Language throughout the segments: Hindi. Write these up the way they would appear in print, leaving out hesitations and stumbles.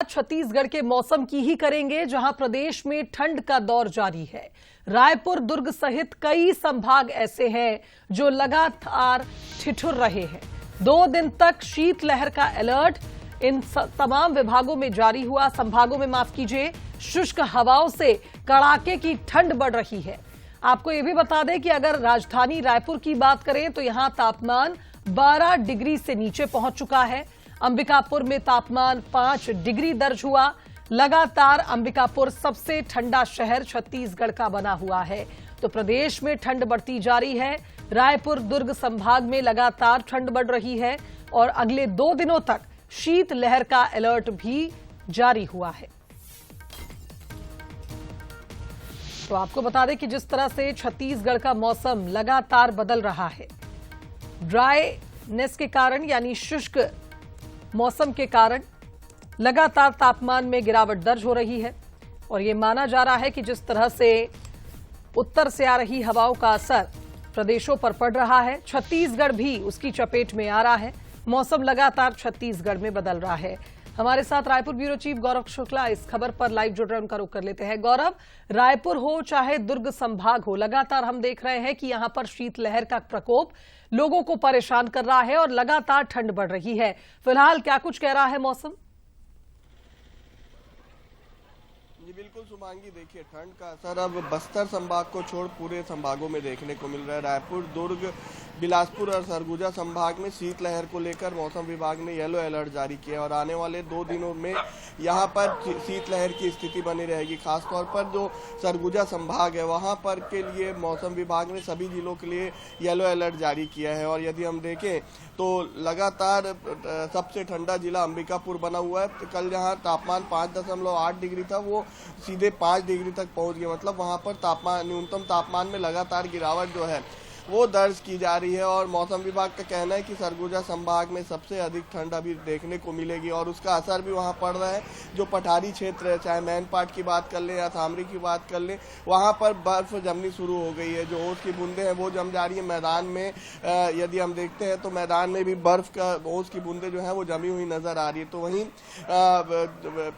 छत्तीसगढ़ के मौसम की ही करेंगे, जहां प्रदेश में ठंड का दौर जारी है। रायपुर, दुर्ग सहित कई संभाग ऐसे हैं जो लगातार ठिठुर रहे हैं। 2 दिन तक शीतलहर का अलर्ट इन तमाम विभागों में जारी हुआ। संभागों में माफ कीजिए, शुष्क हवाओं से कड़ाके की ठंड बढ़ रही है। आपको यह भी बता दें कि अगर राजधानी रायपुर की बात करें तो यहां तापमान 12 डिग्री से नीचे पहुंच चुका है। अंबिकापुर में तापमान 5 डिग्री दर्ज हुआ। लगातार अंबिकापुर सबसे ठंडा शहर छत्तीसगढ़ का बना हुआ है। तो प्रदेश में ठंड बढ़ती जारी है। रायपुर, दुर्ग संभाग में लगातार ठंड बढ़ रही है और अगले 2 दिनों तक शीतलहर का अलर्ट भी जारी हुआ है। तो आपको बता दें कि जिस तरह से छत्तीसगढ़ का मौसम लगातार बदल रहा है, ड्राईनेस के कारण यानी शुष्क मौसम के कारण लगातार तापमान में गिरावट दर्ज हो रही है और ये माना जा रहा है कि जिस तरह से उत्तर से आ रही हवाओं का असर प्रदेशों पर पड़ रहा है, छत्तीसगढ़ भी उसकी चपेट में आ रहा है। मौसम लगातार छत्तीसगढ़ में बदल रहा है। हमारे साथ रायपुर ब्यूरो चीफ गौरव शुक्ला इस खबर पर लाइव जुड़ रहे हैं, उनका रुख कर लेते हैं। गौरव, रायपुर हो चाहे दुर्ग संभाग हो, लगातार हम देख रहे हैं कि यहां पर शीतलहर का प्रकोप लोगों को परेशान कर रहा है और लगातार ठंड बढ़ रही है। फिलहाल क्या कुछ कह रहा है मौसम? जी बिल्कुल शुभांगी, देखिए ठंड का असर अब बस्तर संभाग को छोड़ पूरे संभागों में देखने को मिल रहा है। रायपुर, दुर्ग, बिलासपुर और सरगुजा संभाग में शीतलहर को लेकर मौसम विभाग ने येलो अलर्ट जारी किया और आने वाले 2 दिनों में यहां पर शीतलहर की स्थिति बनी रहेगी। खासतौर पर जो सरगुजा संभाग है वहां पर के लिए मौसम विभाग ने सभी जिलों के लिए येलो अलर्ट जारी किया है। और यदि हम देखें तो लगातार सबसे ठंडा जिला अंबिकापुर बना हुआ है। कल जहां तापमान 5.8 डिग्री था वो सीधे 5 डिग्री तक पहुंच गया। मतलब वहां पर तापमान, न्यूनतम तापमान में लगातार गिरावट जो है वो दर्ज की जा रही है। और मौसम विभाग का कहना है कि सरगुजा संभाग में सबसे अधिक ठंड अभी देखने को मिलेगी और उसका असर भी वहां पड़ रहा है। जो पठारी क्षेत्र है, चाहे मैनपाट की बात कर लें या थामरी की बात कर लें, वहां पर बर्फ जमनी शुरू हो गई है। जो ओस की बूंदें हैं वो जम जा रही है। मैदान में यदि हम देखते हैं तो मैदान में भी बर्फ का ओस की बूंदें जो है वो जमी हुई नजर आ रही है। तो वहीं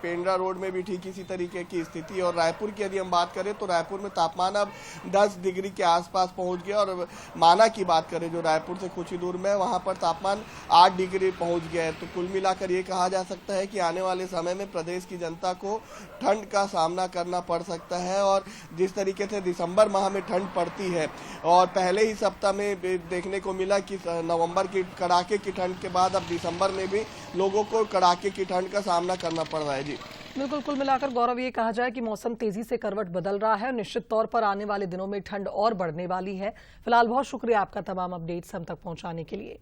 पेंड्रा रोड में भी ठीक इसी तरीके की स्थिति। और रायपुर की यदि हम बात करें तो रायपुर में तापमान अब 10 डिग्री के आसपास पहुंच गया और माना की बात करें जो रायपुर से कुछ ही दूर में वहां पर तापमान 8 डिग्री पहुंच गया है। तो कुल मिलाकर ये कहा जा सकता है कि आने वाले समय में प्रदेश की जनता को ठंड का सामना करना पड़ सकता है। और जिस तरीके से दिसंबर माह में ठंड पड़ती है और पहले ही सप्ताह में देखने को मिला कि नवंबर की कड़ाके की ठंड के बाद अब दिसंबर में भी लोगों को कड़ाके की ठंड का सामना करना पड़ रहा है। जी बिल्कुल, कुल मिलाकर गौरव ये कहा जाए कि मौसम तेजी से करवट बदल रहा है और निश्चित तौर पर आने वाले दिनों में ठंड और बढ़ने वाली है। फिलहाल बहुत शुक्रिया आपका तमाम अपडेट्स हम तक पहुंचाने के लिए।